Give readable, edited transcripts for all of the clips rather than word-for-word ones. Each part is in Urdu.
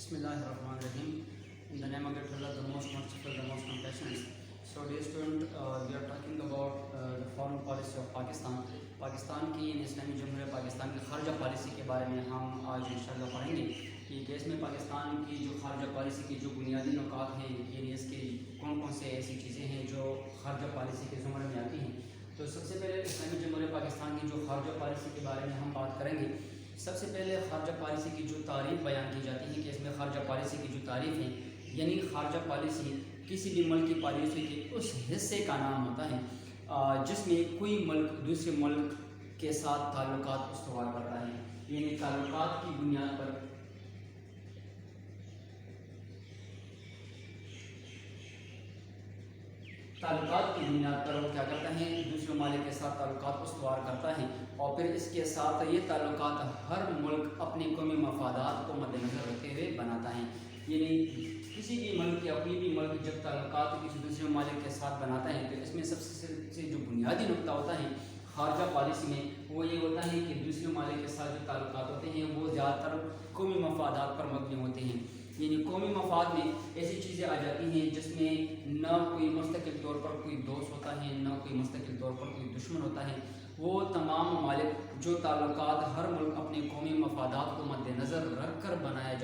Bismillahirrahmanirrahim. In the name of Allah, the most merciful, the most compassionate. So, dear student, we are talking about the foreign policy of Pakistan. Pakistan کی اسلامی جمہوریہ پاکستان کی خارجہ پالیسی کے بارے میں ہم آج انشاءاللہ پڑھیں گے کہ اس میں پاکستان کی جو خارجہ پالیسی کی جو بنیادی نکات ہیں، یعنی اس کی کون کون سے ایسی چیزیں ہیں جو خارجہ پالیسی کے زمرے میں آتی ہیں. تو سب سے پہلے اسلامی جمہوریہ پاکستان کی جو خارجہ پالیسی کے بارے میں ہم بات کریں گے. سب سے پہلے خارجہ پالیسی کی جو تعریف بیان کی جاتی ہے کہ اس میں خارجہ پالیسی کی جو تعریف ہے، یعنی خارجہ پالیسی کسی بھی ملک کی پالیسی کے اس حصے کا نام ہوتا ہے جس میں کوئی ملک دوسرے ملک کے ساتھ تعلقات استوار کرتا ہے. یعنی تعلقات کی بنیاد پر وہ کیا کرتا ہے، دوسرے ممالک کے ساتھ تعلقات استوار کرتا ہے، اور پھر اس کے ساتھ یہ تعلقات ہر ملک اپنے قومی مفادات کو مد نظر رکھتے ہوئے بناتا ہے. یعنی کسی بھی ملک یا کوئی بھی ملک جب تعلقات کسی دوسرے ممالک کے ساتھ بناتا ہے تو اس میں سب سے جو بنیادی نقطہ ہوتا ہے خارجہ پالیسی میں وہ یہ ہوتا ہے کہ دوسرے ممالک کے ساتھ جو تعلقات ہوتے ہیں وہ زیادہ تر قومی مفادات پر مبنی ہوتے ہیں. یعنی قومی مفاد میں ایسی چیزیں آ جاتی ہیں جس میں نہ کوئی مستقل طور پر کوئی دوست ہوتا ہے، نہ کوئی مستقل طور پر کوئی دشمن ہوتا ہے. وہ تمام ممالک جو تعلقات ہر ملک اپنے قومی مفادات کو مد نظر رکھ کر بنائے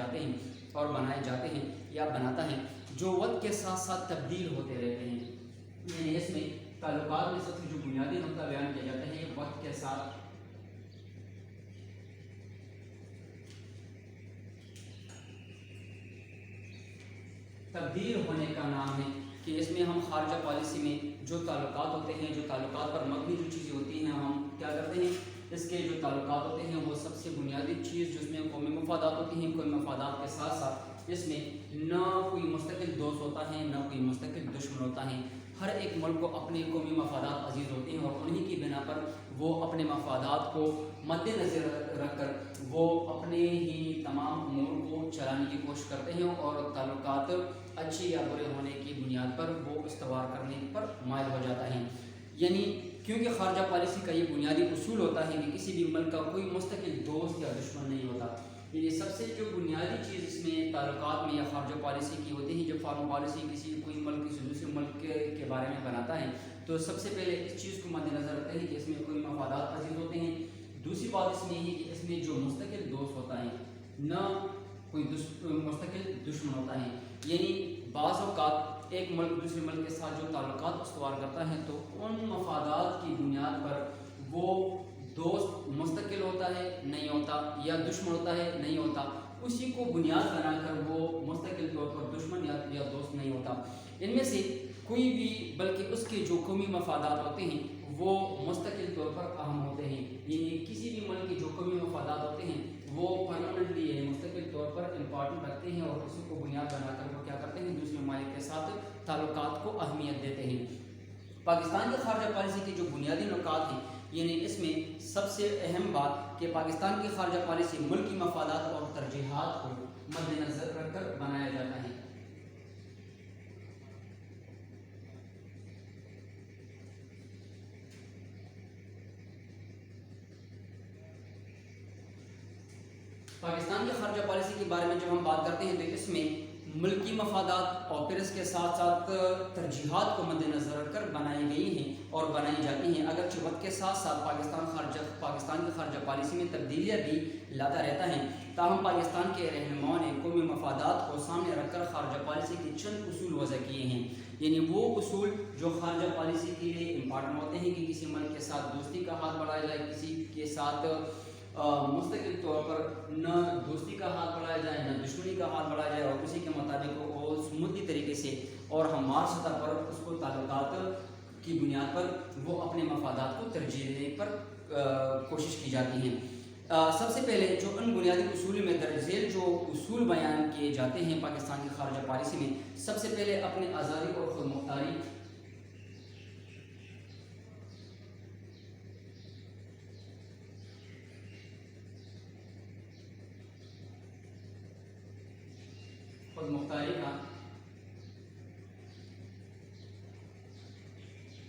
جاتے ہیں یا بناتا ہے، جو وقت کے ساتھ ساتھ تبدیل ہوتے رہتے ہیں. یعنی اس میں تعلقات میں سب سے جو بنیادی نقطہ بیان کیا جاتا ہے یہ وقت کے ساتھ تبدیل ہونے کا نام ہے. کہ اس میں ہم خارجہ پالیسی میں جو تعلقات ہوتے ہیں، جو تعلقات پر مبنی جو چیزیں ہوتی ہیں، ہم کیا کرتے ہیں، اس کے جو تعلقات ہوتے ہیں وہ سب سے بنیادی چیز جس میں قومی مفادات ہوتی ہیں، قومی مفادات کے ساتھ ساتھ اس میں نہ کوئی مستقل دوست ہوتا ہے، نہ کوئی مستقل دشمن ہوتا ہے. ہر ایک ملک کو اپنے قومی مفادات عزیز ہوتے ہیں اور انہی کی بنا پر وہ اپنے مفادات کو مد نظر رکھ کر وہ اپنے ہی تمام امور کو چلانے کی کوشش کرتے ہیں اور تعلقات اچھے یا برے ہونے کی بنیاد پر وہ استوار کرنے پر مائل ہو جاتا ہے. یعنی کیونکہ خارجہ پالیسی کا یہ بنیادی اصول ہوتا ہے کہ کسی بھی ملک کا کوئی مستقل دوست یا دشمن نہیں ہوتا. یہ سب سے جو بنیادی چیز اس میں تعلقات میں یا خارجہ پالیسی کی ہوتی ہے، جب فارن پالیسی کوئی ملک کسی دوسرے ملک کے بارے میں بناتا ہے تو سب سے پہلے اس چیز کو مد نظر رکھتے ہیں کہ اس میں کوئی مفادات عزیز ہوتے ہیں. دوسری بات اس میں یہ کہ اس میں جو مستقل دوست ہوتا ہے نہ کوئی مستقل دشمن ہوتا ہے. یعنی بعض اوقات ایک ملک دوسرے ملک کے ساتھ جو تعلقات استوار کرتا ہے تو ان مفادات کی بنیاد پر وہ دوست مستقل ہوتا ہے نہیں ہوتا، یا دشمن ہوتا ہے نہیں ہوتا. اسی کو بنیاد بنا کر وہ مستقل طور پر دشمن یا دوست نہیں ہوتا. ان میں سے کوئی بھی بلکہ اس کے جو قومی مفادات ہوتے ہیں وہ مستقل طور پر اہم ہوتے ہیں. یعنی کسی بھی ملک کے جو قومی مفادات ہوتے ہیں وہ پرماننٹلی یعنی مستقل طور پر امپورٹنٹ رکھتے ہیں اور اسی کو بنیاد بنا کر وہ کیا کرتے ہیں، دوسرے ممالک کے ساتھ تعلقات کو اہمیت دیتے ہیں. پاکستان کی خارجہ پالیسی کی جو بنیادی نکات ہیں، یعنی اس میں سب سے اہم بات کہ پاکستان کی خارجہ پالیسی ملکی مفادات اور ترجیحات کو مد نظر رکھ کر بنایا جاتا ہے. پاکستان کی خارجہ پالیسی کے بارے میں جب ہم بات کرتے ہیں تو اس میں ملکی مفادات اور پھر اس کے ساتھ ساتھ ترجیحات کو مد نظر رکھ کر بنائی گئی ہیں اور بنائی جاتی ہیں. اگرچہ وقت کے ساتھ ساتھ پاکستان کی خارجہ پالیسی میں تبدیلیاں بھی لاتا رہتا ہے، تاہم پاکستان کے رہنماؤں نے قومی مفادات کو سامنے رکھ کر خارجہ پالیسی کے چند اصول وضع کیے ہیں. یعنی وہ اصول جو خارجہ پالیسی کے لیے امپارٹنٹ ہوتے ہیں کہ کسی ملک کے ساتھ دوستی کا ہاتھ بڑھایا جائے، کسی کے ساتھ مستقل طور پر نہ دوستی کا ہاتھ بڑھایا جائے نہ دشمنی کا ہاتھ بڑھایا جائے، اور اسی کے مطابق وہ سمودی طریقے سے اور ہموار سطح پر اس کو تعلقات کی بنیاد پر وہ اپنے مفادات کو ترجیح دینے پر کوشش کی جاتی ہے. سب سے پہلے جو ان بنیادی اصول میں درج ذیل جو اصول بیان کیے جاتے ہیں پاکستان کی خارجہ پالیسی میں، سب سے پہلے اپنے آزادی اور خود مختاری کا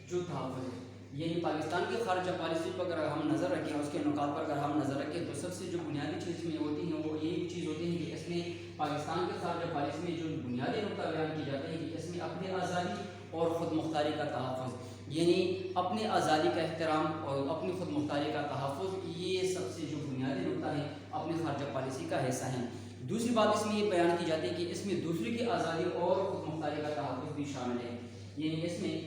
جو تحفظ ہے. یعنی پاکستان کی خارجہ پالیسی پر اگر ہم نظر رکھیں، اس کے نکات پر اگر ہم نظر رکھیں تو سب سے جو بنیادی چیز میں ہوتی ہیں وہ یہی چیز ہوتی ہے کہ اس میں پاکستان کے خارجہ پالیسی میں جو بنیادی نقطہ بیان کی جاتے ہیں کہ اس میں اپنی آزادی اور خود مختاری کا تحفظ، یعنی اپنی آزادی کا احترام اور اپنی خود مختاری کا تحفظ، یہ سب سے جو بنیادی نقطہ ہے اپنی خارجہ پالیسی کا حصہ ہیں۔ دوسری بات اس میں یہ بیان کی جاتی ہے کہ اس میں دوسرے کی آزادی اور خود مختاری کا تحفظ بھی شامل ہے، یعنی اس میں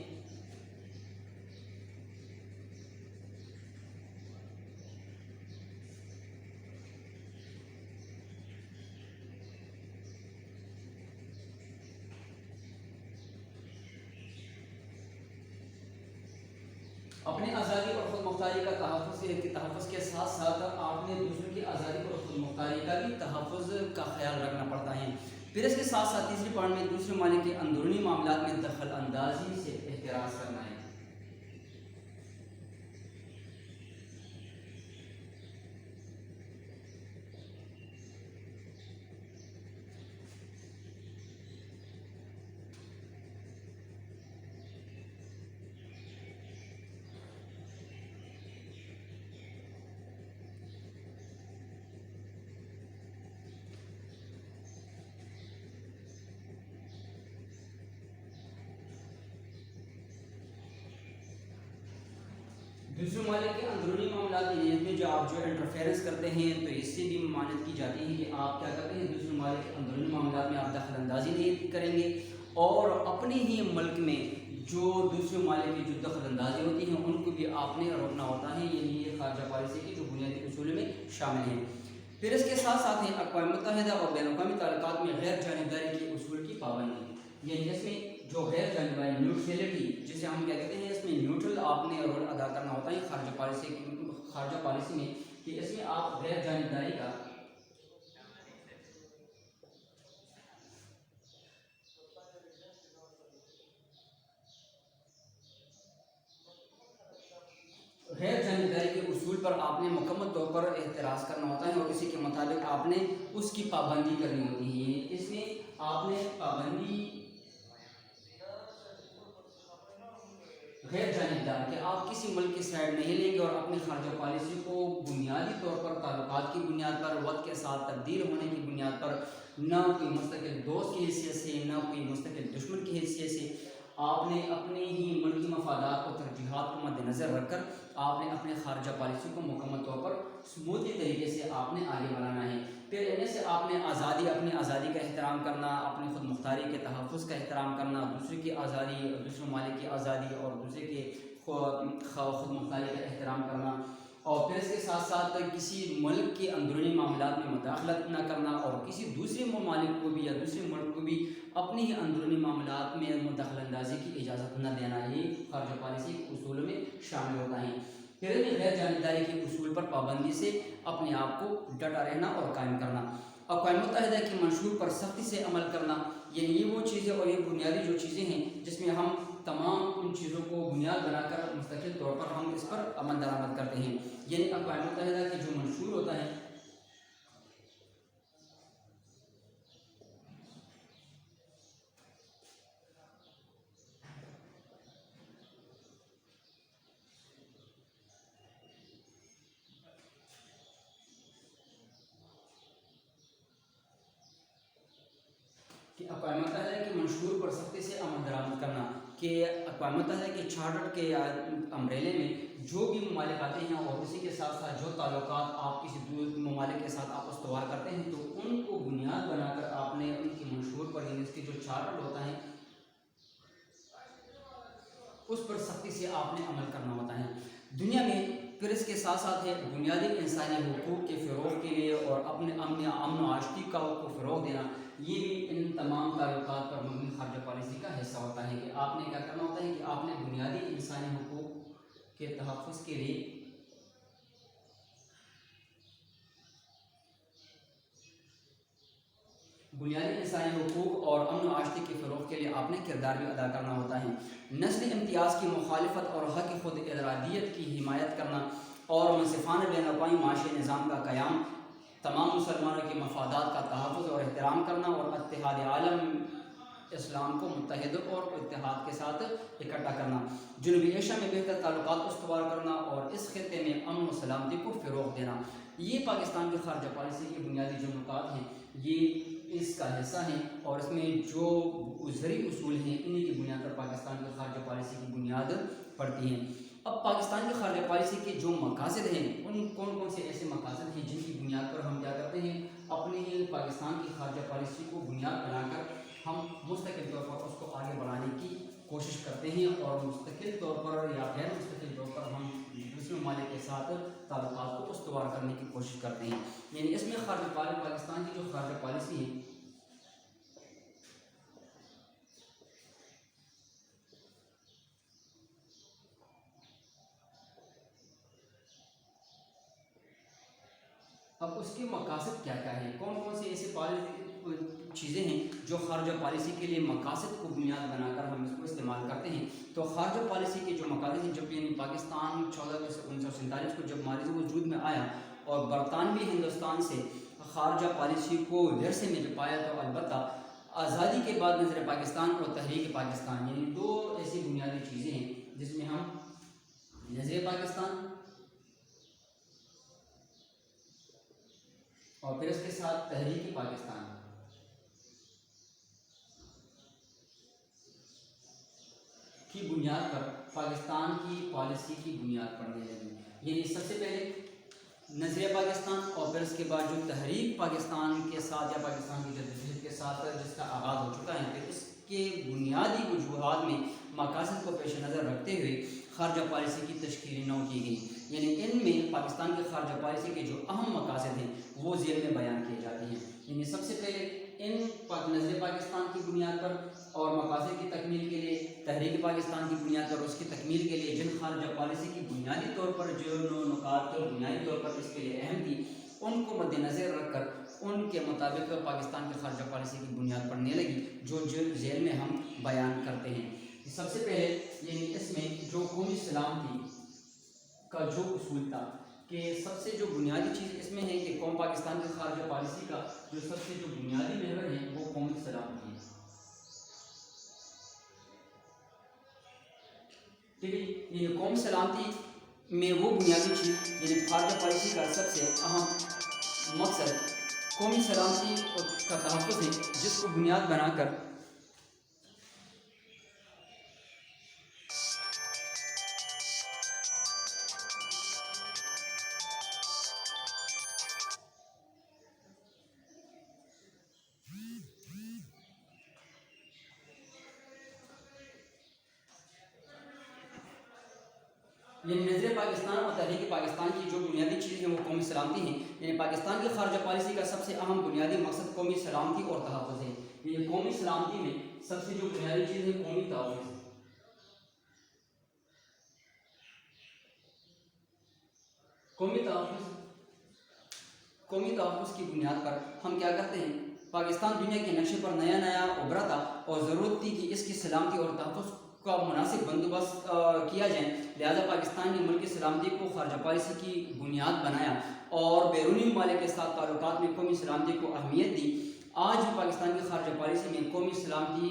اپنی آزادی اور خود مختاری کا تحفظ کے ساتھ ساتھ آپ نے دوسروں کی آزادی اور خود مختاری کا بھی تحفظ کا خیال رکھنا پڑتا ہے۔ پھر اس کے ساتھ ساتھ تیسری پوائنٹ میں دوسرے ممالک کے اندرونی معاملات میں دخل اندازی سے احتراز کرنا ہے۔ دوسرے ممالک کے اندرونی معاملات میں جو آپ جو انٹرفیئرنس کرتے ہیں تو اس سے بھی ممانعت کی جاتی ہے کہ آپ کیا کرتے ہیں، دوسرے ممالک کے اندرونی معاملات میں آپ دخل اندازی نہیں کریں گے، اور اپنے ہی ملک میں جو دوسرے ممالک کی جو دخل اندازی ہوتی ہیں ان کو بھی آپ نے روکنا ہوتا ہے، یعنی یہ خارجہ پالیسی کے جو بنیادی اصول میں شامل ہیں۔ پھر اس کے ساتھ ساتھ ہیں اقوام متحدہ اور بین الاقوامی تعلقات میں غیر جانبداری کے اصول کی پابندی، یعنی اس میں جو غیر جانبداری نیوٹرلٹی جسے ہم کیا کہتے ہیں، اس میں نیوٹرل آپ نے رول ادا کرنا ہوتا ہے خارجہ پالیسی میں، کہ اس میں آپ غیر جانبداری کا غیر جانبداری کے اصول پر آپ نے مکمل طور پر احتراز کرنا ہوتا ہے اور اسی کے مطابق آپ نے اس کی پابندی کرنی ہوتی ہے۔ اس میں آپ نے پابندی غیر جانبدار کہ آپ کسی ملک کی سائڈ نہیں لیں گے اور اپنی خارجہ پالیسی کو بنیادی طور پر تعلقات کی بنیاد پر، وقت کے ساتھ تبدیل ہونے کی بنیاد پر، نہ کوئی مستقل دوست کی حیثیت سے نہ کوئی مستقل دشمن کی حیثیت سے، آپ نے اپنے ہی ملکی مفادات اور ترجیحات کو مد نظر رکھ کر آپ نے اپنے خارجہ پالیسی کو مکمل طور پر سموتھی طریقے سے آپ نے آگے بڑھانا ہے۔ پھر ان سے آپ نے اپنی آزادی کا احترام کرنا، اپنی خود مختاری کے تحفظ کا احترام کرنا، دوسرے کی آزادی، دوسرے ممالک کی آزادی اور دوسرے کے خود مختاری کا احترام کرنا، اور پھر اس کے ساتھ ساتھ کسی ملک کے اندرونی معاملات میں مداخلت نہ کرنا اور کسی دوسرے ممالک کو بھی یا دوسرے ملک کو بھی اپنی ہی اندرونی معاملات میں دخل اندازی کی اجازت نہ دینا، یہ خارجہ پالیسی کے اصول میں شامل ہوتا ہے۔ پھر غیر جانبداری کے اصول پر پابندی سے اپنے آپ کو ڈٹا رہنا اور قائم کرنا، اقوام متحدہ کی منشور پر سختی سے عمل کرنا، یعنی یہ وہ چیزیں اور یہ بنیادی جو چیزیں ہیں جس میں ہم تمام ان چیزوں کو بنیاد بنا کر مستقل طور پر ہم اس پر عمل درآمد کرتے ہیں، یعنی اقوام متحدہ کی جو منشور ہوتا ہے کہ اقوام متحدہ کے منشور پر سختی سے عمل درآمد کرنا، کہ اقوام متحدہ کے چارٹر کے امبریلے میں جو بھی ممالک آتے ہیں اور اسی کے ساتھ ساتھ جو تعلقات آپ کسی ممالک کے ساتھ آپ استوار کرتے ہیں تو ان کو بنیاد بنا کر آپ نے ان کی منشور پر، یعنی اس کی جو چارٹر ہوتا ہے اس پر سختی سے آپ نے عمل کرنا ہوتا ہے دنیا میں۔ پھر اس کے ساتھ ساتھ ہے بنیادی انسانی حقوق کے فروغ کے لیے اور اپنے امن و آشتی کو فروغ دینا، یہ بھی ان تمام تعلقات پر مبنی خارجہ پالیسی کا حصہ ہوتا ہے کہ آپ نے کیا کرنا ہوتا ہے کہ آپ نے بنیادی انسانی حقوق کے تحفظ کے لیے بنیادی انسانی حقوق اور امن و آشتی کے فروغ کے لیے آپ نے کردار بھی ادا کرنا ہوتا ہے۔ نسلی امتیاز کی مخالفت اور حق خود ارادیت کی حمایت کرنا اور منصفانہ بین الاقوامی معاشی نظام کا قیام، تمام مسلمانوں کے مفادات کا تحفظ اور احترام کرنا اور اتحاد عالم اسلام کو متحد اور اتحاد کے ساتھ اکٹھا کرنا، جنوبی ایشیا میں بہتر تعلقات استوار کرنا اور اس خطے میں امن و سلامتی کو فروغ دینا، یہ پاکستان کی خارجہ پالیسی کی بنیادی جو نکات ہیں، یہ اس کا حصہ ہیں، اور اس میں جو زرعی اصول ہیں انہی کی بنیاد پر پاکستان کی خارجہ پالیسی کی بنیاد پڑتی ہیں۔ اب پاکستان کی خارجہ پالیسی کے جو مقاصد ہیں، ان کون کون سے ایسے مقاصد ہیں جن کی بنیاد پر ہم کیا کرتے ہیں، اپنی پاکستان کی خارجہ پالیسی کو بنیاد بنا کر ہم مستقل طور پر اس کو آگے بڑھانے کی کوشش کرتے ہیں، اور مستقل طور پر یا غیر مستقل طور پر ہم دوسرے ممالک کے ساتھ تعلقات کو استوار کرنے کی کوشش کرتے ہیں۔ یعنی اس میں پاکستان کی جو خارجہ پالیسی ہے، اب اس کے مقاصد کیا کیا ہیں، کون کون سے ایسے چیزیں ہیں جو خارجہ پالیسی کے لیے مقاصد کو بنیاد بنا کر ہم اس کو استعمال کرتے ہیں۔ تو خارجہ پالیسی کے جو مقاصد ہیں، جب یعنی پاکستان 14 کو جب ماضی وجود میں آیا اور برطانوی ہندوستان سے خارجہ پالیسی کو ورثے میں جب پایا، تو البتہ آزادی کے بعد نظر پاکستان اور تحریک پاکستان، یعنی دو ایسی بنیادی چیزیں ہیں جس میں ہم نظر پاکستان اور پھر اس کے ساتھ تحریک پاکستان کی بنیاد پر پاکستان کی پالیسی کی بنیاد پڑنے لگی۔ یعنی سب سے پہلے نظریہ پاکستان اور پھر اس کے بعد جو تحریک پاکستان کے ساتھ یا پاکستان کی جدوجہد کے ساتھ جس کا آغاز ہو چکا ہے، پھر اس کے بنیادی وجوہات میں مقاصد کو پیش نظر رکھتے ہوئے خارجہ پالیسی کی تشکیل نو کی گئی۔ یعنی ان میں پاکستان کی خارجہ پالیسی کے جو اہم مقاصد ہیں وہ ذیل میں بیان کیے جاتے ہیں۔ یعنی سب سے پہلے ان نظر پاکستان کی بنیاد پر اور مقاصد کی تکمیل کے لیے، تحریک پاکستان کی بنیاد پر اس کی تکمیل کے لیے جن خارجہ پالیسی کی بنیادی طور پر جو نکات بنیادی طور پر اس کے لیے اہم تھی، ان کو مد نظر رکھ کر ان کے مطابق پاکستان کی خارجہ پالیسی کی بنیاد پڑنے لگی، جو ذیل میں ہم بیان کرتے ہیں۔ سب سے پہلے یعنی اس میں جو قومی سلامتی کا جو اصول تھا کہ سب سے جو بنیادی چیز اس میں ہے کہ قوم پاکستان کی خارجہ پالیسی کا جو سب سے جو بنیادی محور ہے وہ قومی سلامتی ہے۔ ٹھیک ہے، یہ قوم سلامتی میں وہ بنیادی چیز یعنی خارجہ پالیسی کا سب سے اہم مقصد قومی سلامتی کا تحفظ ہے، جس کو بنیاد بنا کر یعنی نظر پاکستان اور تحریک پاکستان کی جو بنیادی چیز ہیں وہ قومی سلامتی ہیں۔ یعنی پاکستان کی خارجہ پالیسی کا سب سے اہم بنیادی مقصد قومی سلامتی اور تحفظ ہے۔ یعنی قومی سلامتی میں سب سے جو بنیادی چیز ہے قومی تحفظ۔ قومی تحفظ کی بنیاد پر ہم کیا کرتے ہیں، پاکستان دنیا کے نقشے پر نیا نیا ابھرا تھا اور ضرورت تھی کہ اس کی سلامتی اور تحفظ کا مناسب بندوبست کیا جائے، لہذا پاکستان نے ملک کی سلامتی کو خارجہ پالیسی کی بنیاد بنایا اور بیرونی ممالک کے ساتھ تعلقات میں قومی سلامتی کو اہمیت دی۔ آج بھی پاکستان کی خارجہ پالیسی میں قومی سلامتی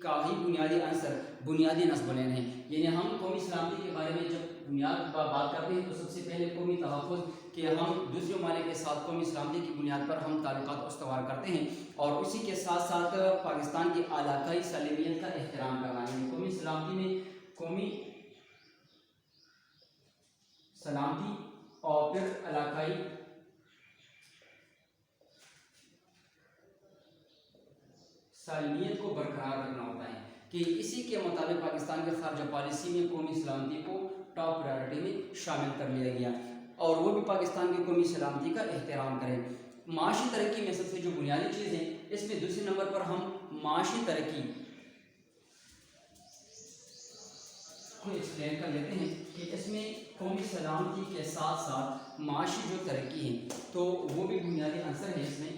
کا ہی بنیادی عنصر بنیادی نصب العین ہے۔ یعنی ہم قومی سلامتی کے بارے میں جب بنیاد بات کرتے ہیں تو سب سے پہلے قومی تحفظ کہ ہم دوسرے ممالک کے ساتھ قومی سلامتی کی بنیاد پر ہم تعلقات استوار کرتے ہیں، اور اسی کے ساتھ ساتھ پاکستان کی علاقائی سالمیت کا احترام کرنا ہے۔ قومی سلامتی میں قومی سلامتی اور پھر علاقائی سالمیت کو برقرار رکھنا ہوتا ہے کہ اسی کے مطابق پاکستان کے خارجہ پالیسی میں قومی سلامتی کو ٹاپ پرائیورٹی میں شامل کر لیا گیا، اور وہ بھی پاکستان کی قومی سلامتی کا احترام کریں۔ معاشی ترقی میں سب سے جو بنیادی چیز ہے، اس میں دوسرے نمبر پر ہم معاشی ترقی کو ایکسپلین کر لیتے ہیں کہ اس میں قومی سلامتی کے ساتھ ساتھ معاشی جو ترقی ہے تو وہ بھی بنیادی عنصر ہے۔ اس میں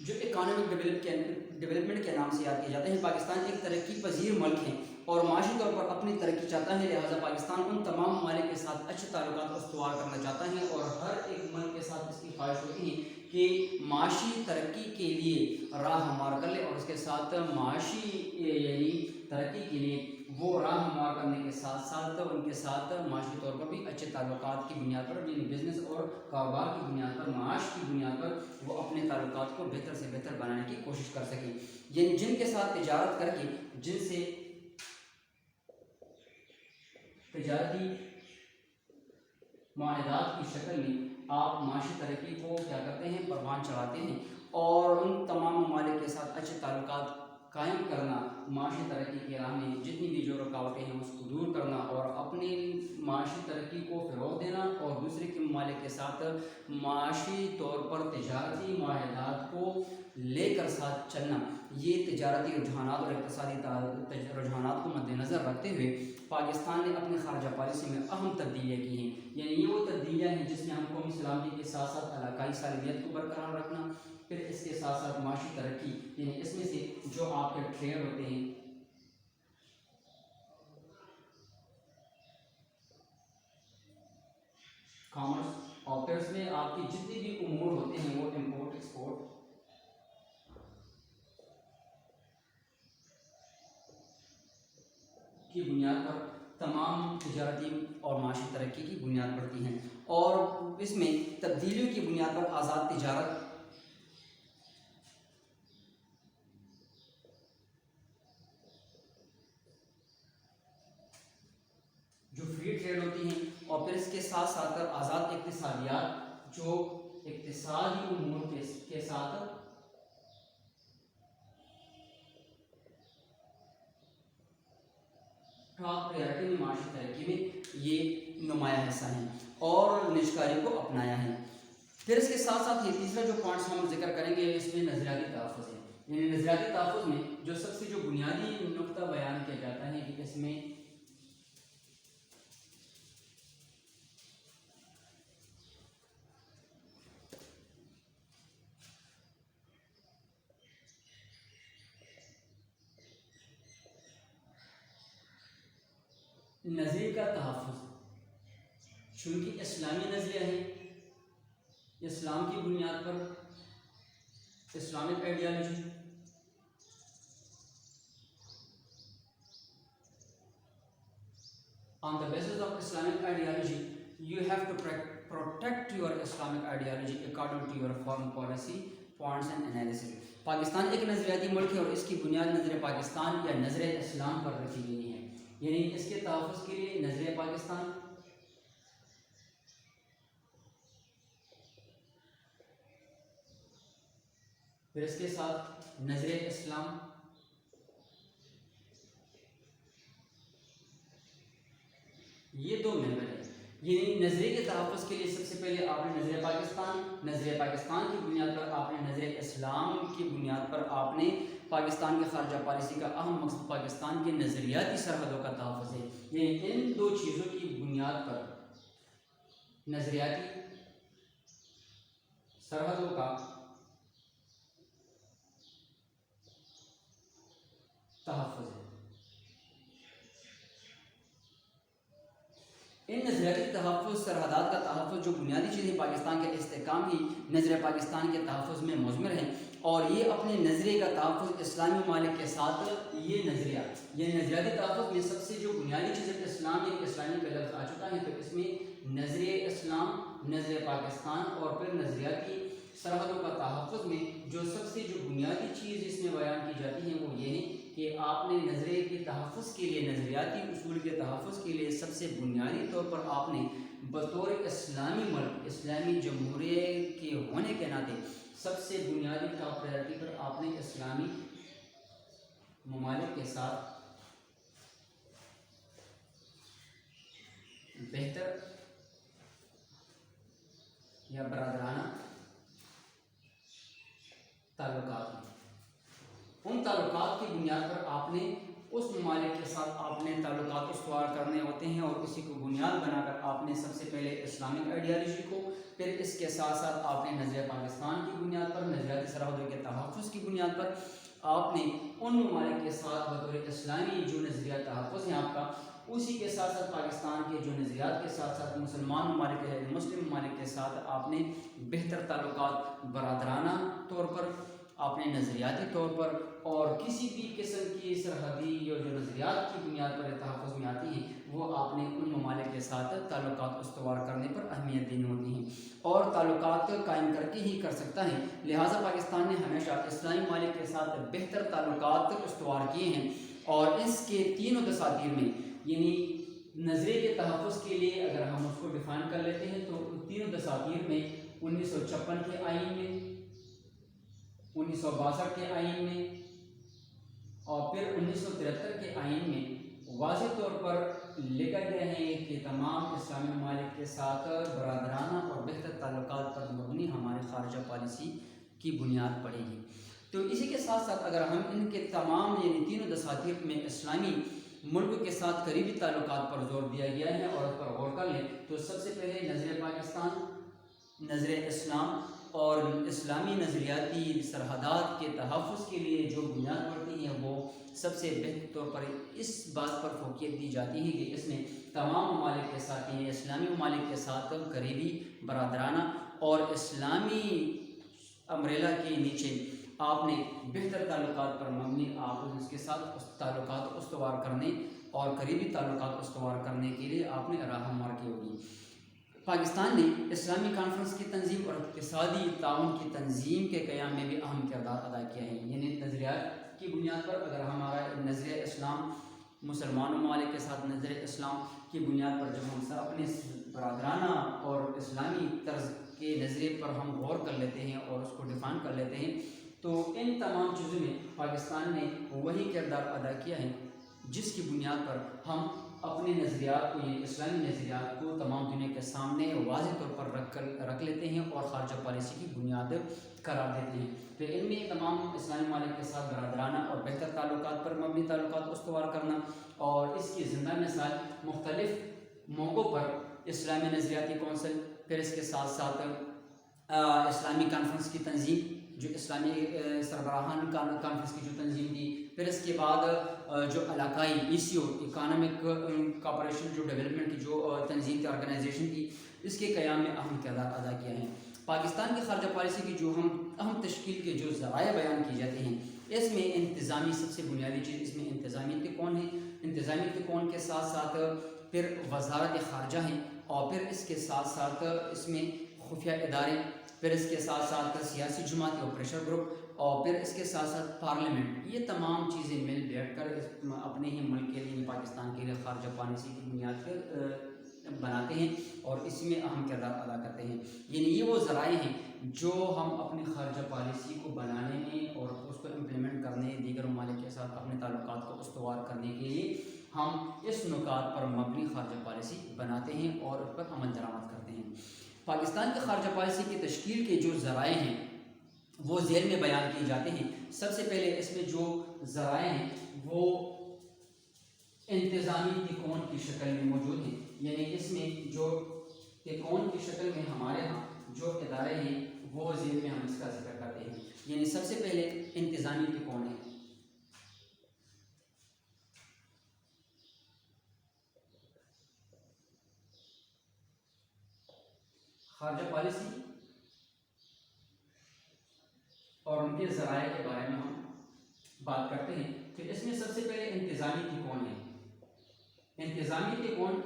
جو اکانومک ڈیولپمنٹ کے نام سے یاد کیے جاتے ہیں، پاکستان ایک ترقی پذیر ملک ہے اور معاشی طور پر اپنی ترقی چاہتا ہے، لہٰذا پاکستان ان تمام ممالک کے ساتھ اچھے تعلقات استوار کرنا چاہتا ہے، اور ہر ایک ملک کے ساتھ اس کی خواہش ہوتی ہے کہ معاشی ترقی کے لیے راہ ہموار کر لے، اور اس کے ساتھ معاشی یعنی ترقی کے لیے وہ راہ ہموار کرنے کے ساتھ ساتھ ان کے ساتھ معاشی طور پر بھی اچھے تعلقات کی بنیاد پر، یعنی بزنس اور کاروبار کی بنیاد پر، معاش کی بنیاد پر وہ اپنے تعلقات کو بہتر سے بہتر بنانے کی کوشش کر سکیں، یعنی جن کے ساتھ تجارت کر کے، جن سے تجارتی معاہدات کی شکل میں آپ معاشی ترقی کو کیا کرتے ہیں، پروان چڑھاتے ہیں، اور ان تمام ممالک کے ساتھ اچھے تعلقات قائم کرنا، معاشی ترقی کے راہ میں جتنی بھی جو رکاوٹیں ہیں اس کو دور کرنا اور اپنی معاشی ترقی کو فروغ دینا، اور دوسرے کے ممالک کے ساتھ معاشی طور پر تجارتی معاہدات کو لے کر ساتھ چلنا، یہ تجارتی رجحانات اور اقتصادی رجحانات کو مد نظر رکھتے ہوئے پاکستان نے اپنی خارجہ پالیسی میں اہم تبدیلیاں کی ہیں، یعنی یہ وہ تبدیلیاں ہیں جس میں ہم قومی سلامتی کے ساتھ ساتھ علاقائی سالمیت کو برقرار رکھنا، پھر اس کے ساتھ ساتھ معاشی ترقی، یعنی اس میں سے جو آپ کے ٹریڈ ہوتے ہیں، کامرس آپریٹس میں آپ کی جتنے بھی امور ہوتے ہیں وہ امپورٹ ایکسپورٹ کی بنیاد پر تمام تجارتی اور معاشی ترقی کی بنیاد پڑتی ہیں، اور اس میں تبدیلیوں کی بنیاد پر آزاد تجارت، جو فری ٹریڈ ہوتی ہیں، اور پھر اس کے ساتھ ساتھ آزاد اقتصادیات، جو اقتصادی امور کے ساتھ ٹاپ پریارٹی میں معاشی ترقی میں یہ نمایاں حصہ ہیں اور نجکاری کو اپنایا ہے۔ پھر اس کے ساتھ ساتھ یہ تیسرا جو پوائنٹس ہم ذکر کریں گے اس میں نظریاتی تحفظ ہے، یعنی نظریاتی تحفظ میں جو سب سے جو بنیادی نقطہ بیان کیا جاتا ہے کہ اس میں نظریے کا تحفظ، چونکہ اسلامی نظریہ ہے، اسلام کی بنیاد پر Islamic ideology, on the basis of Islamic ideology you have to protect your Islamic ideology according to your foreign policy points and analysis۔ Pakistan ایک نظریاتی ملک ہے اور اس کی بنیاد نظر پاکستان یا نظر اسلام پر رکھی گئی ہے، یعنی اس کے تحفظ کے لیے نظر پاکستان، پھر اس کے ساتھ نظر اسلام، یہ دو ممبر ہیں، یعنی نظریے کے تحفظ کے لیے سب سے پہلے آپ نے نظر پاکستان کی بنیاد پر، آپ نے نظر اسلام کی بنیاد پر آپ نے پاکستان کی خارجہ پالیسی کا اہم مقصد پاکستان کے نظریاتی سرحدوں کا تحفظ ہے، یعنی ان دو چیزوں کی بنیاد پر نظریاتی سرحدوں کا تحفظ ہے۔ ان نظریاتی تحفظ، سرحدات کا تحفظ، جو بنیادی چیزیں پاکستان کے استحکام کی نظر پاکستان کے تحفظ میں مضمر ہیں، اور یہ اپنے نظریے کا تحفظ اسلامی ممالک کے ساتھ، یہ نظریہ یہ نظریاتی تحفظ میں سب سے جو بنیادی چیز ہے اسلام، یعنی اسلامی کا لفظ آ چکا ہے، تو اس میں نظر اسلام، نظر پاکستان اور پھر نظریاتی سرحدوں کا تحفظ میں جو سب سے جو بنیادی چیز اس میں بیان کی جاتی ہے وہ یہ ہے کہ آپ نے نظریے کے تحفظ کے لیے، نظریاتی اصول کے تحفظ کے لیے سب سے بنیادی طور پر آپ نے بطور اسلامی ملک، اسلامی جمہوریہ کے ہونے کے ناطے سب سے بنیادی ٹاپ پرائرٹی پر آپ نے اسلامی ممالک کے ساتھ بہتر یا برادرانہ تعلقات ہیں، ان تعلقات کی بنیاد پر آپ نے اس ممالک کے ساتھ آپ نے تعلقات استوار کرنے ہوتے ہیں، اور اسی کو بنیاد بنا کر آپ نے سب سے پہلے اسلامک آئیڈیالوجی کو، پھر اس کے ساتھ ساتھ آپ نے نظر پاکستان کی بنیاد پر، نظریاتی سرحدوں کے تحفظ کی بنیاد پر آپ نے ان ممالک کے ساتھ بطور اسلامی جو نظریہ تحفظ ہیں آپ کا، اسی کے ساتھ ساتھ پاکستان کے جو نظریات کے ساتھ ساتھ مسلمان ممالک ہے، مسلم ممالک کے ساتھ آپ نے بہتر تعلقات برادرانہ طور پر اپنے نظریاتی طور پر اور کسی بھی قسم کی سرحدی اور جو نظریات کی بنیاد پر تحفظ میں آتی ہیں وہ آپ نے ان ممالک کے ساتھ تعلقات استوار کرنے پر اہمیت دینی ہوتی ہیں اور تعلقات قائم کر کے ہی کر سکتا ہے۔ لہٰذا پاکستان نے ہمیشہ اسلامی ممالک کے ساتھ بہتر تعلقات استوار کیے ہیں اور اس کے تینوں دساتیر میں یعنی نظریے کے تحفظ کے لیے اگر ہم اس کو ڈیفائن کر لیتے ہیں تو تینوں دساتیر میں 1956 کے آئین میں، 1962 کے آئین میں اور پھر 1973 کے آئین میں واضح طور پر لکھا گیا ہے کہ تمام اسلامی ممالک کے ساتھ برادرانہ اور بہتر تعلقات پر مبنی ہماری خارجہ پالیسی کی بنیاد پڑے گی۔ تو اسی کے ساتھ ساتھ اگر ہم ان کے تمام یعنی تینوں دساتیر میں اسلامی ملک کے ساتھ قریبی تعلقات پر زور دیا گیا ہے اور اس پر غور کر لیں تو سب سے پہلے نظر پاکستان، نظر اسلام اور اسلامی نظریاتی سرحدات کے تحفظ کے لیے جو بنیاد پڑتی ہیں وہ سب سے بہتر طور پر اس بات پر فوقیت دی جاتی ہے کہ اس میں تمام ممالک کے ساتھ یعنی اسلامی ممالک کے ساتھ قریبی برادرانہ اور اسلامی امبریلا کے نیچے آپ نے بہتر تعلقات پر مبنی آپ اس کے ساتھ تعلقات استوار کرنے اور قریبی تعلقات استوار کرنے کے لیے آپ نے راہ ہموار کی ہوگی۔ پاکستان نے اسلامی کانفرنس کی تنظیم اور اقتصادی تعاون کی تنظیم کے قیام میں بھی اہم کردار ادا کیا ہے۔ یعنی نظریات کی بنیاد پر اگر ہمارا نظریہ اسلام مسلمان ممالک کے ساتھ نظر اسلام کی بنیاد پر جب ہم اپنے برادرانہ اور اسلامی طرز کے نظریے پر ہم غور کر لیتے ہیں اور اس کو ڈیفائن کر لیتے ہیں تو ان تمام چیزوں میں پاکستان نے وہی کردار ادا کیا ہے جس کی بنیاد پر ہم اپنے نظریات کو یعنی اسلامی نظریات کو تمام دنیا کے سامنے واضح طور پر رکھ لیتے ہیں اور خارجہ پالیسی کی بنیاد قرار دیتے ہیں۔ تو ان میں تمام اسلامی ممالک کے ساتھ برادرانہ اور بہتر تعلقات پر مبنی تعلقات استوار کرنا اور اس کی زندہ مثال مختلف موقعوں پر اسلامی نظریاتی کونسل، پھر اس کے ساتھ ساتھ اسلامی کانفرنس کی تنظیم جو اسلامی سربراہان کانفرنس کی جو تنظیم تھی، پھر اس کے بعد جو علاقائی ECO اکانومک کوآپریشن جو ڈیولپمنٹ کی جو تنظیم تھی آرگنائزیشن کی، اس کے قیام میں اہم کردار ادا کیا ہے۔ پاکستان کی خارجہ پالیسی کی جو ہم اہم تشکیل کے جو ذرائع بیان کی جاتے ہیں اس میں انتظامی سب سے بنیادی چیز اس میں انتظامی کون ہے، انتظامی کون کے ساتھ ساتھ پھر وزارت خارجہ ہیں اور پھر اس کے ساتھ ساتھ اس میں خفیہ ادارے، پھر اس کے ساتھ ساتھ سیاسی جماعت اور پریشر گروپ اور پھر اس کے ساتھ ساتھ پارلیمنٹ، یہ تمام چیزیں مل بیٹھ کر اپنے ہی ملک کے لیے پاکستان کے لیے خارجہ پالیسی کی بنیاد بناتے ہیں اور اس میں اہم کردار ادا کرتے ہیں۔ یعنی یہ وہ ذرائع ہیں جو ہم اپنی خارجہ پالیسی کو بنانے میں اور اس کو امپلیمنٹ کرنے دیگر ممالک کے ساتھ اپنے تعلقات کو استوار کرنے کے لیے ہم اس نکات پر مبنی خارجہ پالیسی بناتے ہیں اور اس پر عمل درآمد کرتے ہیں۔ پاکستان کی خارجہ پالیسی کی تشکیل کے جو ذرائع ہیں وہ ذیل میں بیان کیے جاتے ہیں۔ سب سے پہلے اس میں جو ذرائع ہیں وہ انتظامی تکون کی شکل میں موجود ہیں، یعنی اس میں جو تکون کی شکل میں ہمارے ہاں جو ادارے ہیں وہ ذیل میں ہم اس کا ذکر کرتے ہیں۔ یعنی سب سے پہلے انتظامی تکون ہے، خارجہ پالیسی اور ان کے ذرائع کے بارے میں ہم بات کرتے ہیں۔ پھر اس میں سب سے پہلے انتظامی تکون ہے۔ انتظامی تکون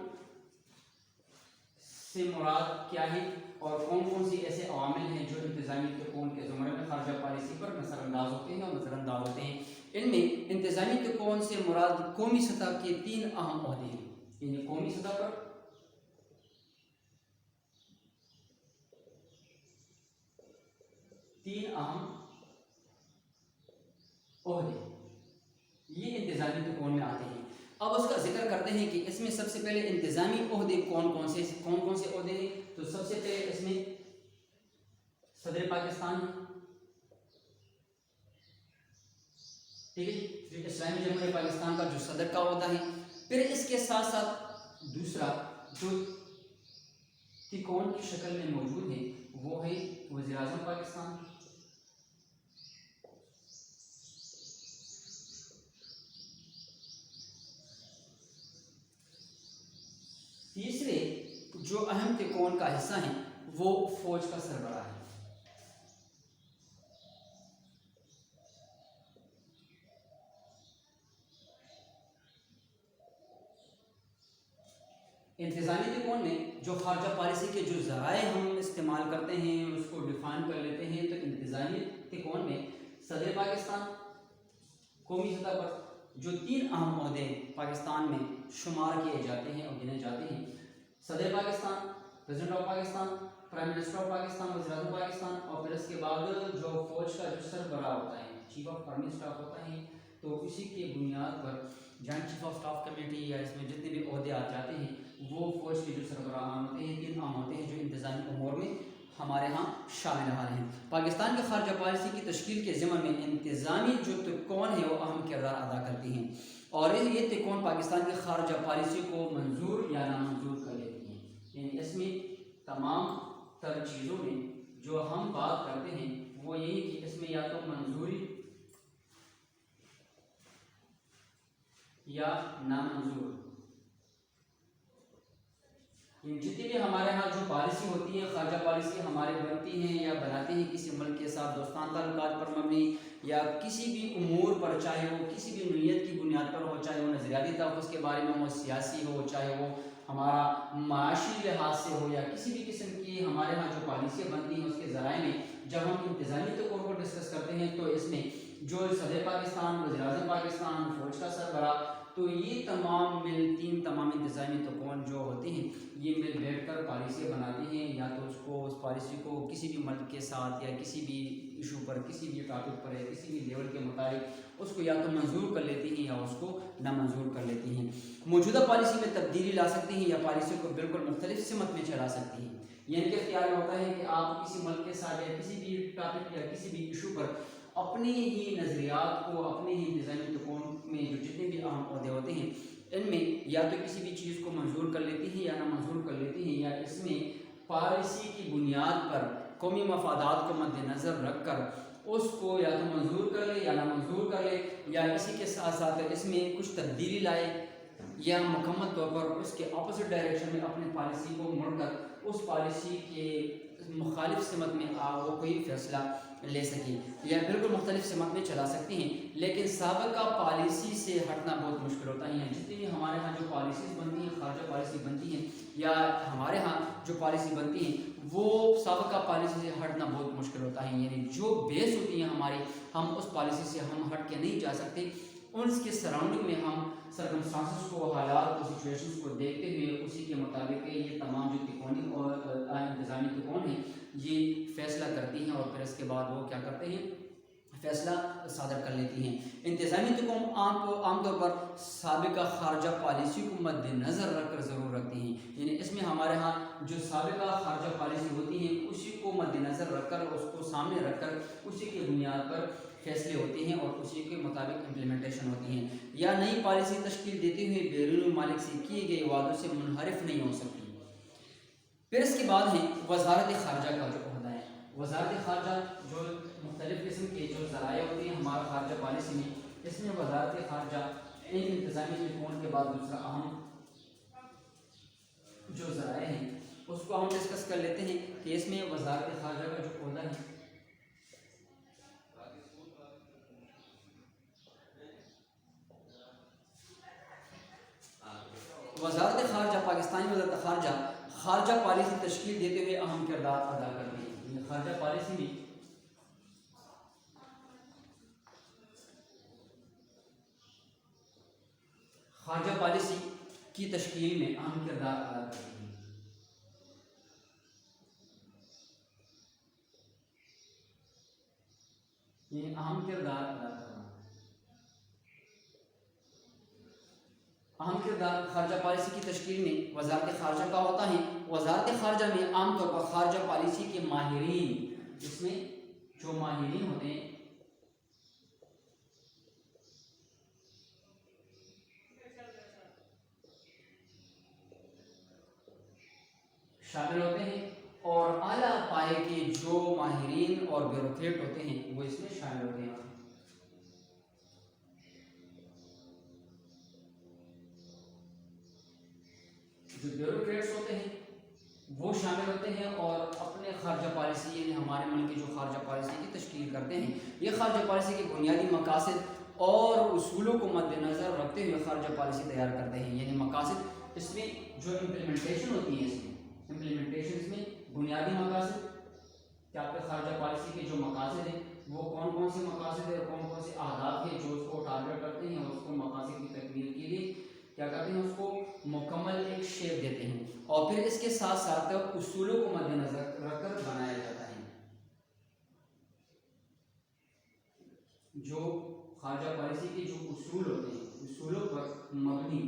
سے مراد کیا ہے اور کون کون سی ایسے عوامل ہیں جو انتظامی تکون کے زمرے میں خارجہ پالیسی پر نظر انداز ہوتے ہیں اور نظر انداز ہوتے ہیں۔ ان میں انتظامی تکون سے مراد قومی سطح کے 3 اہم عہدے ہیں، یعنی قومی سطح پر تین اہم عہدے یہ انتظامی تکون میں آتے ہیں۔ اب اس کا ذکر کرتے ہیں کہ اس میں سب سے پہلے انتظامی عہدے کون کون سے عہدے ہیں۔ تو سب سے پہلے اس میں صدر پاکستان ہے، ٹھیک ہے، جو اسلامی جمہوریہ پاکستان کا جو صدر کا عہدہ ہے۔ پھر اس کے ساتھ ساتھ دوسرا جو تکون کی شکل میں موجود ہے وہ ہے وزیر اعظم پاکستان۔ تیسرے جو اہم تکون کا حصہ ہیں وہ فوج کا سربراہ ہے۔ انتظامی تکون میں جو خارجہ پالیسی کے جو ذرائع ہم استعمال کرتے ہیں اس کو ڈیفائن کر لیتے ہیں. تو انتظامی تکون میں صدر پاکستان قومی سطح پر جو 3 اہم عہدے پاکستان میں شمار کیے جاتے ہیں اور گنے جاتے ہیں: صدر Pakistan, president of Pakistan, prime minister of Pakistan, وزیر اعظم پاکستان، اور پھر اس کے بعد جو فوج کا جو سربراہ ہوتا ہے، چیف آف آرمی اسٹاف ہوتا ہے. تو اسی کے بنیاد پر joint chief of staff committee یا اس میں جتنے بھی عہدے آ جاتے ہیں وہ فوج کے جو سربراہان ہوتے ہیں 3 عام ہوتے ہیں جو انتظامی امور میں ہمارے ہاں شامل ہیں. پاکستان کی خارجہ پالیسی کی تشکیل کے ضمن میں انتظامی جو تکون ہے وہ اہم کردار ادا کرتی ہیں اور یہ تکون پاکستان کی خارجہ پالیسی کو منظور یا نامنظور کر لیتی ہیں. یعنی اس میں تمام تر چیزوں میں جو ہم بات کرتے ہیں وہ یہی کہ اس میں یا تو منظوری یا نامنظور، جتنی بھی ہمارے ہاں جو پالیسی ہوتی ہے، خارجہ پالیسی ہمارے بنتی ہیں یا بناتے ہیں کسی ملک کے ساتھ دوستانہ تعلقات پر مبنی یا کسی بھی امور پر، چاہے وہ کسی بھی نوعیت کی بنیاد پر ہو، چاہے وہ نظریاتی تحفظ کے بارے میں ہو، سیاسی ہو، چاہے وہ ہمارا معاشی لحاظ سے ہو، یا کسی بھی قسم کی ہمارے ہاں جو پالیسیاں بنتی ہیں اس کے ذرائع میں جب ہم انتظامی تکون کو ڈسکس کرتے ہیں تو اس میں جو صدر پاکستان، وزیر اعظم پاکستان، فوج کا سربراہ، تو یہ تمام تمام انتظامی تکون جو ہوتے ہیں یہ مل بیٹھ کر پالیسیاں بناتے ہیں، یا تو اس پالیسی کو کسی بھی ملک کے ساتھ یا کسی بھی ایشو پر، کسی بھی ٹاپک پر یا کسی بھی لیول کے مطابق اس کو یا تو منظور کر لیتی ہیں یا اس کو نامنظور کر لیتی ہیں. موجودہ پالیسی میں تبدیلی لا سکتی ہیں یا پالیسی کو بالکل مختلف سمت میں چلا سکتی ہیں. یہ ان کے اختیار میں ہوتا ہے کہ آپ کسی ملک کے ساتھ یا کسی بھی ٹاپک یا کسی بھی ایشو پر اپنی ہی نظریات کو، اپنے ہی انتظامی تکون میں جو جتنے بھی اہم عہدے ہوتے ہیں ان میں یا تو کسی بھی چیز کو منظور کر لیتی ہیں یا نامنظور کر لیتی ہیں، یا اس میں پالیسی کی بنیاد پر قومی مفادات کو مد نظر رکھ کر اس کو یا تو منظور کر لے یا نامنظور کر لے، یا اسی کے ساتھ ساتھ اس میں کچھ تبدیلی لائے یا مکمل طور پر اس کے اپوزٹ ڈائریکشن میں اپنی پالیسی کو مڑ کر اس پالیسی کے مخالف سمت میں وہ کوئی فیصلہ لے سکیں یا بالکل مختلف سمت میں چلا سکتے ہیں. لیکن سابقہ پالیسی سے ہٹنا بہت مشکل ہوتا ہے. جتنی بھی ہمارے ہاں جو پالیسیز بنتی ہیں، خارجہ پالیسی بنتی ہیں یا ہمارے ہاں جو پالیسی بنتی ہیں وہ سابقہ پالیسی سے ہٹنا بہت مشکل ہوتا ہے. یعنی جو بیس ہوتی ہیں ہماری، ہم اس پالیسی سے ہم ہٹ کے نہیں جا سکتے. اس کے سراؤنڈنگ میں ہم سرکمسٹانسز کو، حالات کو، سچویشنز کو دیکھتے ہوئے اسی کے مطابق یہ تمام جو تکونی اور انتظامی تکون ہیں یہ فیصلہ کرتی ہیں اور پھر اس کے بعد وہ کیا کرتے ہیں، فیصلہ صادر کر لیتی ہیں. انتظامی تکون عام طور پر سابقہ خارجہ پالیسی کو مد نظر رکھ کر ضرور رکھتی ہیں. یعنی اس میں ہمارے ہاں جو سابقہ خارجہ پالیسی ہوتی ہیں اسی کو مد نظر رکھ کر، اس کو سامنے رکھ کر اسی کی بنیاد پر فیصلے ہوتے ہیں اور اسی کے مطابق امپلیمنٹیشن ہوتی ہیں، یا نئی پالیسی تشکیل دیتے ہوئے بیرون ممالک سے کیے گئے وعدوں سے منحرف نہیں ہو سکتی. پھر اس کے بعد ہے وزارت خارجہ کا جو عہدہ ہے. وزارت خارجہ جو مختلف قسم کے جو ذرائع ہوتے ہیں ہمارا خارجہ پالیسی میں، اس میں وزارت خارجہ ان انتظامی تکون کے بعد دوسرا اہم جو ذرائع ہیں اس کو ہم ڈسکس کر لیتے ہیں کہ اس میں وزارت خارجہ کا جو عہدہ ہے وزارت خارجہ، پاکستانی وزارت خارجہ خارجہ پالیسی تشکیل دیتے ہوئے اہم کردار ادا کرتی ہے. خارجہ پالیسی میں خارجہ پالیسی کی تشکیل میں اہم کردار ادا کرتی ہے. یہ اہم کردار ادا کرنا، اہم کردار خارجہ پالیسی کی تشکیل میں وزارت خارجہ کا ہوتا ہے. وزارت خارجہ میں عام طور پر خارجہ پالیسی کے ماہرین، جس میں جو ماہرین ہوتے ہیں شامل ہوتے ہیں اور اعلیٰ پائے کے جو ماہرین اور بیوروکریٹ ہوتے ہیں وہ اس میں شامل ہوتے ہیں. جو بیوروکریٹس ہوتے ہیں وہ شامل ہوتے ہیں اور اپنے خارجہ پالیسی، یعنی ہمارے ملک کی جو خارجہ پالیسی کی تشکیل کرتے ہیں. یہ خارجہ پالیسی کے بنیادی مقاصد اور اصولوں کو مد نظر رکھتے ہوئے خارجہ پالیسی تیار کرتے ہیں. یعنی مقاصد اس میں جو امپلیمنٹیشن ہوتی ہے، اس میں بنیادی مقاصد کہ آپ کے خارجہ پالیسی کے جو مقاصد ہیں وہ کون سے مقاصد ہیں اور کون سے اہداف ہیں جو اس کو ٹارگیٹ کرتے ہیں، اور اس کو مقاصد کی تکمیل کے لیے کیا کرتے ہیں، اس کو مکمل ایک شیپ دیتے ہیں، اور پھر اس کے ساتھ ساتھ اصولوں کو مد نظر رکھ کر بنایا جاتا ہے۔ جو خارجہ پالیسی کے جو اصول ہوتے ہیں، اصولوں پر مبنی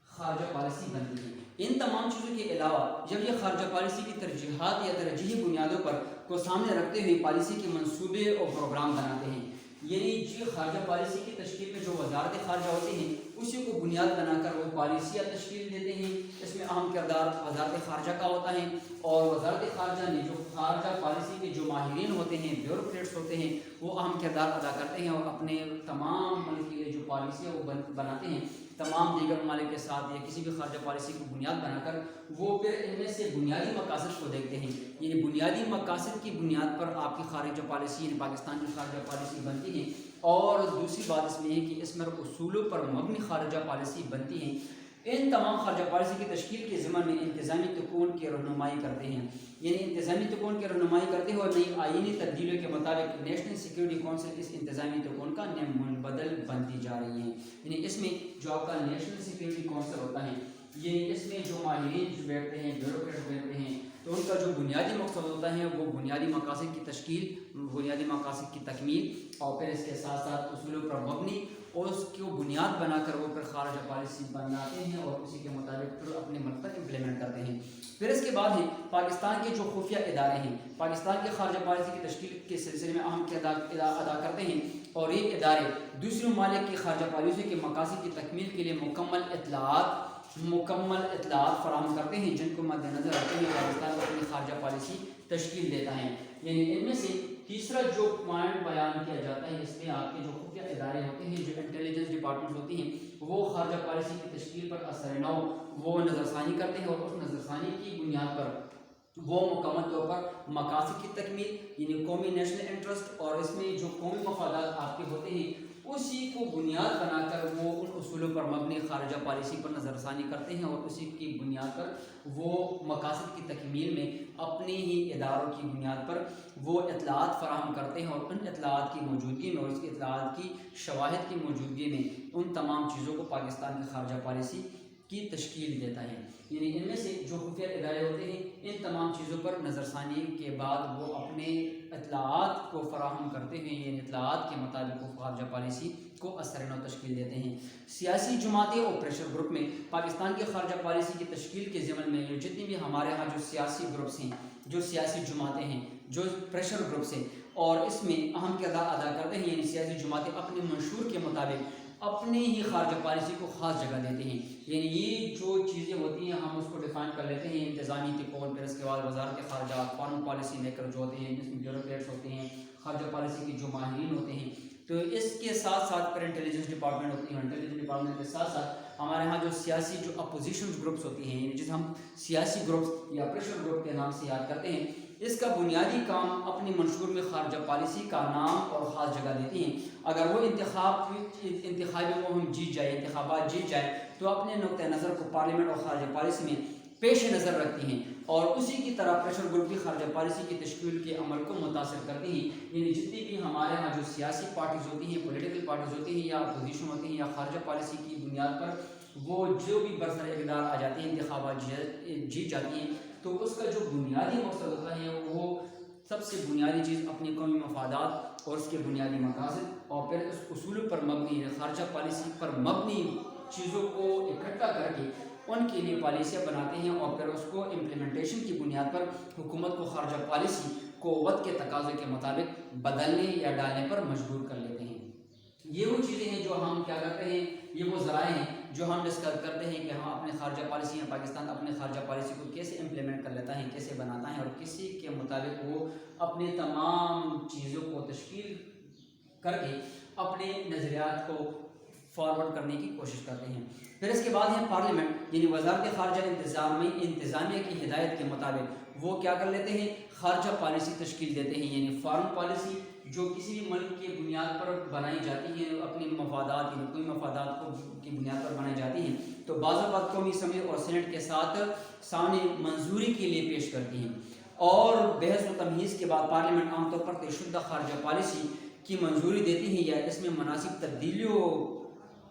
خارجہ پالیسی بنتی ہے۔ ان تمام چیزوں کے علاوہ جب یہ خارجہ پالیسی کی ترجیحات یا ترجیحی بنیادوں پر کو سامنے رکھتے ہوئے پالیسی کے منصوبے اور پروگرام بناتے ہیں، یعنی خارجہ پالیسی کی تشکیل میں جو وزارت خارجہ ہوتی ہیں اسی کو بنیاد بنا کر وہ پالیسیاں تشکیل دیتے ہیں۔ اس میں اہم کردار وزارت خارجہ کا ہوتا ہے، اور وزارت خارجہ نے جو خارجہ پالیسی کے جو ماہرین ہوتے ہیں، بیوروکریٹس ہوتے ہیں، وہ اہم کردار ادا کرتے ہیں، اور اپنے تمام ملک کے لیے جو پالیسیاں وہ بناتے ہیں تمام دیگر ممالک کے ساتھ یا کسی بھی خارجہ پالیسی کو بنیاد بنا کر، وہ پھر ان میں سے بنیادی مقاصد کو دیکھتے ہیں، یعنی بنیادی مقاصد کی بنیاد پر آپ کی خارجہ پالیسی یعنی پاکستان کی خارجہ پالیسی بنتی ہے۔ اور دوسری بات اس میں ہے کہ اس میں اصولوں پر مبنی خارجہ پالیسی بنتی ہیں۔ ان تمام خارجہ پالیسی کی تشکیل کے ضمن میں انتظامی تکون کی رہنمائی کرتے ہیں، یعنی انتظامی تکون کی رہنمائی کرتے ہوئے نئی آئینی تبدیلیوں کے مطابق نیشنل سیکیورٹی کونسل اس انتظامی تکون کا منبدل بنتی جا رہی ہے۔ یعنی اس میں جو آپ کا نیشنل سیکیورٹی کونسل ہوتا ہے، یہ اس میں جو ماہرین جو بیٹھتے ہیں، بیوروکریٹ بیٹھتے ہیں، تو ان کا جو بنیادی مقصد ہوتا ہے وہ بنیادی مقاصد کی تشکیل، بنیادی مقاصد کی تکمیل، اور پھر اس کے ساتھ ساتھ اصولوں پر مبنی اور اس کو بنیاد بنا کر وہ پھر خارجہ پالیسی بناتے ہیں اور اسی کے مطابق پھر اپنے ملک پر امپلیمنٹ کرتے ہیں۔ پھر اس کے بعد ہے پاکستان کے جو خفیہ ادارے ہیں، پاکستان کے خارجہ پالیسی کی تشکیل کے سلسلے میں اہم کردار ادا کرتے ہیں، اور یہ ادارے دوسرے ممالک کی خارجہ پالیسی کے مقاصد کی تکمیل کے لیے مکمل اطلاعات فراہم کرتے ہیں، جن کو مد نظر رکھتے ہوئے پاکستان اپنی خارجہ پالیسی تشکیل دیتا ہے۔ یعنی ان میں سے تیسرا جو پوائنٹ بیان کیا جاتا ہے، اس میں آپ کے جو خفیہ ادارے ہوتے ہیں، جو انٹیلیجنس ڈپارٹمنٹ ہوتی ہیں، وہ خارجہ پالیسی کی تشکیل پر اثر نو وہ نظر ثانی کرتے ہیں، اور اس نظر ثانی کی بنیاد پر وہ مکمل طور پر مقاصد کی تکمیل یعنی قومی نیشنل انٹرسٹ اور اس میں جو قومی مفادات آپ کے ہوتے ہیں اسی کو بنیاد بنا کر وہ ان اصولوں پر مبنی خارجہ پالیسی پر نظر ثانی کرتے ہیں، اور اسی کی بنیاد پر وہ مقاصد کی تکمیل میں اپنے ہی اداروں کی بنیاد پر وہ اطلاعات فراہم کرتے ہیں، اور ان اطلاعات کی موجودگی میں اور اس کی اطلاعات کی شواہد کی موجودگی میں ان تمام چیزوں کو پاکستان کی خارجہ پالیسی کی تشکیل دیتا ہے۔ یعنی ان میں سے جو خفیہ ادارے ہوتے ہیں ان تمام چیزوں پر نظر ثانی کے بعد وہ اپنے اطلاعات کو فراہم کرتے ہیں، یعنی اطلاعات کے مطابق وہ خارجہ پالیسی کو اثر نو تشکیل دیتے ہیں۔ سیاسی جماعتیں اور پریشر گروپ میں پاکستان کی خارجہ پالیسی کی تشکیل کے ضمن میں جتنی بھی ہمارے ہاں جو سیاسی گروپس ہیں، جو سیاسی جماعتیں ہیں، جو پریشر گروپس ہیں، اور اس میں اہم کردار ادا کرتے ہیں، یعنی سیاسی جماعتیں اپنے منشور کے مطابق اپنے ہی خارجہ پالیسی کو خاص جگہ دیتے ہیں۔ یعنی یہ جو چیزیں ہوتی ہیں ہم اس کو ڈیفائن کر لیتے ہیں، انتظامی تکون، پھر اس کے بعد وزارت خارجہ، فارن پالیسی میکر جو ہوتے ہیں، جس میں بیوروکریٹس ہوتے ہیں، خارجہ پالیسی کے جو ماہرین ہوتے ہیں، تو اس کے ساتھ ساتھ پھر انٹیلیجنس ڈپارٹمنٹ ہوتی ہے، انٹیلیجنس ڈپارٹمنٹ کے ساتھ ساتھ ہمارے ہاں جو سیاسی جو اپوزیشن گروپس ہوتی ہیں، جسے ہم سیاسی گروپس یا پریشر گروپ کے نام سے یاد کرتے ہیں، اس کا بنیادی کام اپنی منشور میں خارجہ پالیسی کا نام اور خاص جگہ دیتی ہیں۔ اگر وہ انتخابی مہم جیت جائے، انتخابات جیت جائے، تو اپنے نقطہ نظر کو پارلیمنٹ اور خارجہ پالیسی میں پیش نظر رکھتی ہیں، اور اسی کی طرح پریشر گروپ کی خارجہ پالیسی کی تشکیل کے عمل کو متاثر کرتی ہیں۔ یعنی جتنی بھی ہمارے ہاں جو سیاسی پارٹیز ہوتی ہیں، پولیٹیکل پارٹیز ہوتی ہیں، یا اپوزیشن ہوتی ہیں، یا خارجہ پالیسی کی بنیاد پر وہ جو بھی برسر اقتدار آ جاتی ہیں، انتخابات جیت جاتی ہیں، تو اس کا جو بنیادی مقصد ہوتا ہے وہ سب سے بنیادی چیز اپنی قومی مفادات اور اس کے بنیادی مقاصد اور پھر اس اصولوں پر مبنی خارجہ پالیسی پر مبنی چیزوں کو اکٹھا کر کے ان کے لیے پالیسیاں بناتے ہیں، اور پھر اس کو امپلیمنٹیشن کی بنیاد پر حکومت کو خارجہ پالیسی کو وقت کے تقاضے کے مطابق بدلنے یا ڈالنے پر مجبور کر لیتے ہیں۔ یہ وہ چیزیں ہیں جو ہم کیا کرتے ہیں، یہ وہ ذرائع ہیں جو ہم ڈسکس کرتے ہیں کہ ہم اپنے خارجہ پالیسی یا پاکستان اپنے خارجہ پالیسی کو کیسے امپلیمنٹ کر لیتا ہے، کیسے بناتا ہے، اور کسی کے مطابق وہ اپنے تمام چیزوں کو تشکیل کر کے اپنے نظریات کو فارورڈ کرنے کی کوشش کرتے ہیں۔ پھر اس کے بعد ہے پارلیمنٹ، یعنی وزارت خارجہ انتظامیہ کی ہدایت کے مطابق وہ کیا کر لیتے ہیں، خارجہ پالیسی تشکیل دیتے ہیں، یعنی فارن پالیسی جو کسی بھی ملک کے بنیاد پر بنائی جاتی ہیں، اپنے مفادات یعنی کوئی مفادات کو کی بنیاد پر بنائی جاتی ہیں، تو بعض اوقات قومی اسمبلی اور سینٹ کے ساتھ سامنے منظوری کے لیے پیش کرتی ہیں، اور بحث و تمہیز کے بعد پارلیمنٹ عام طور پر طے شدہ خارجہ پالیسی کی منظوری دیتی ہے یا اس میں مناسب تبدیلیوں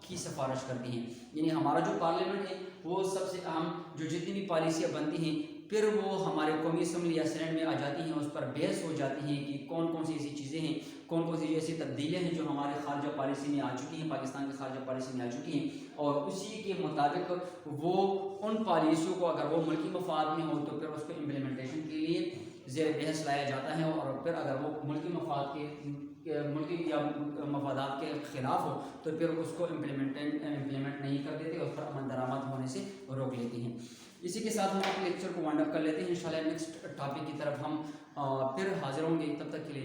کی سفارش کرتی ہیں۔ یعنی ہمارا جو پارلیمنٹ ہے وہ سب سے اہم جو جتنی بھی پالیسیاں بنتی ہیں پھر وہ ہمارے قومی اسمبلی یا سینٹ میں آ جاتی ہیں، اس پر بحث ہو جاتی ہیں کہ کون کون سی ایسی چیزیں ہیں، کون کون سی ایسی تبدیلیاں ہیں جو ہمارے خارجہ پالیسی میں آ چکی ہیں، پاکستان کی خارجہ پالیسی میں آ چکی ہیں، اور اسی کے مطابق وہ ان پالیسیوں کو اگر وہ ملکی مفاد میں ہو تو پھر اس کو امپلیمنٹیشن کے لیے زیر بحث لایا جاتا ہے، اور پھر اگر وہ ملکی مفاد کے ملکی یا مفادات کے خلاف ہو تو پھر اس کو امپلیمنٹ نہیں کر دیتے، اس پر عمل درآمد ہونے سے روک لیتے ہیں۔ اسی کے ساتھ ہم اپنے لیکچر کو وائنڈ اپ کر لیتے ہیں، انشاءاللہ نیکسٹ ٹاپک کی طرف ہم پھر حاضر ہوں گے، تب تک کے لیے